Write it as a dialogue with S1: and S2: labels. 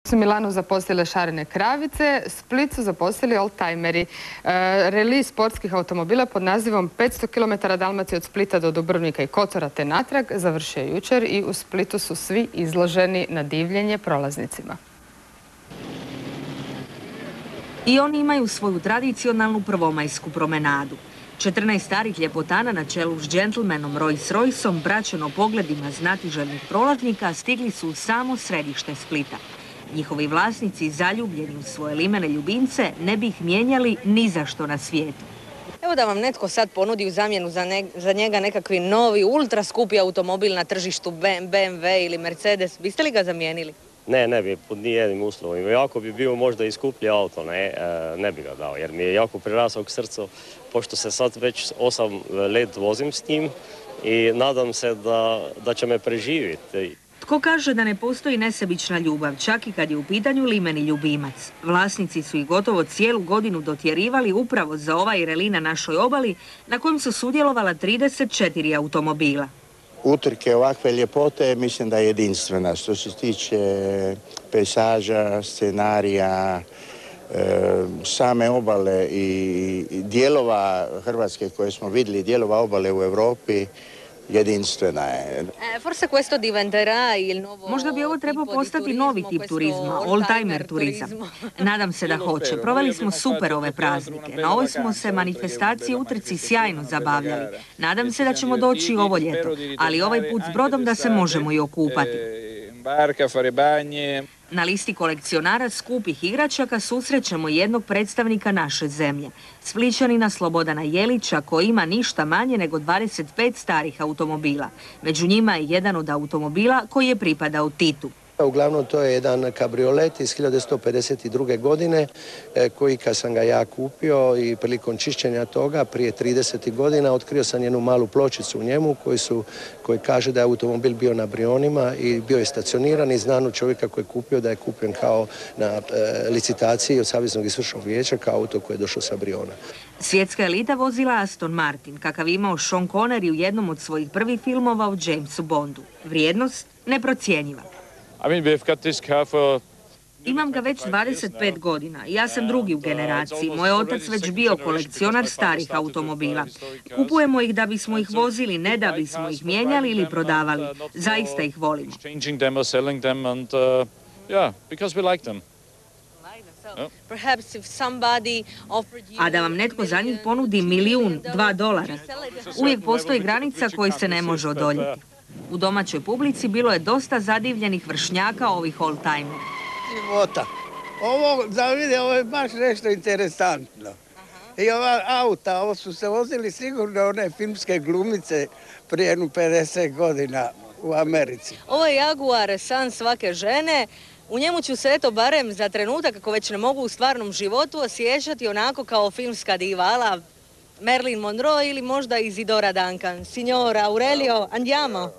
S1: Su Milanu zaposlile šarene kravice, Split su zaposlili oldtimeri. Reliz sportskih automobila pod nazivom 500 km Dalmacije od Splita do Dubrovnika i Kotora te natrag završio jučer i u Splitu su svi izloženi na divljenje prolaznicima.
S2: I oni imaju svoju tradicionalnu prvomajsku promenadu. 14 starih ljepotana na čelu s džentlmenom Rolls-Royceom, praćeno pogledima znatiželjnih prolaznika, stigli su u samo središte Splita. Njihovi vlasnici, zaljubljeni u svoje limene ljubimce, ne bi ih mijenjali ni za što na svijetu.
S3: Evo da vam netko sad ponudi u zamjenu za njega nekakvi novi, ultra skupi automobil na tržištu, BMW ili Mercedes, biste li ga zamijenili?
S4: Ne bi pod nijednim uslovima. Jako bi bio možda i skuplji auto, ne bi ga dao, jer mi je jako prirasao k srcu, pošto se sad već 8 let vozim s njim i nadam se da će me preživjeti.
S2: Tko kaže da ne postoji nesebična ljubav, čak i kad je u pitanju limeni ljubimac? Vlasnici su ih gotovo cijelu godinu dotjerivali upravo za ovaj reli na našoj obali, na kojem su sudjelovala 34 automobila.
S5: Utrke ovakve ljepote mislim da je jedinstvena što se tiče pejsaža, scenarija, same obale i dijelova Hrvatske koje smo vidjeli, dijelova obale u Europi, jedinstvena je.
S2: Možda bi ovo trebao postati novi tip turizma, oldtimer turizam. Nadam se da hoće. Proveli smo super ove praznike. Na ovoj smo se manifestaciji utrci sjajno zabavljali. Nadam se da ćemo doći ovo ljeto, ali ovaj put s brodom da se možemo i okupati. Na listi kolekcionara skupih igračaka susrećemo jednog predstavnika naše zemlje, Splićanina Slobodana Jelića, koji ima ništa manje nego 25 starih automobila. Među njima je jedan od automobila koji je pripadao Titu.
S6: Uglavnom to je jedan kabriolet iz 1952. godine koji kad sam ga ja kupio i prilikom čišćenja toga prije 30 godina otkrio sam jednu malu pločicu u njemu koji kaže da je automobil bio na Brionima i bio je stacioniran i znam čovjeka koji je kupio da je kupljen kao na licitaciji od Saveznog izvršnog vijeća kao auto koji je došao sa Briona.
S2: Svjetska elita vozila Aston Martin, kakav imao Sean Connery u jednom od svojih prvih filmova o Jamesu Bondu. Vrijednost neprocjenjiva. Imam ga već 25 godina. Ja sam drugi u generaciji. Moj otac već bio kolekcionar starih automobila. Kupujemo ih da bismo ih vozili, ne da bismo ih mijenjali ili prodavali. Zaista ih volimo. A da vam netko za njih ponudi $1.000.000, uvijek postoji granica koji se ne može odoljeti. U domaćoj publici bilo je dosta zadivljenih vršnjaka ovih oldtimera.
S7: Života. Ovo je baš nešto interesantno. I ova auta, ovo su se vozili sigurno one filmske glumice prije 50 godina u Americi.
S3: Ovo je Jaguar, san svake žene. U njemu ću se barem za trenutak, ako već ne mogu u stvarnom životu, osjećati onako kao filmska divala Marilyn Monroe ili možda Isidora Duncan. Signor Aurelio, andiamo.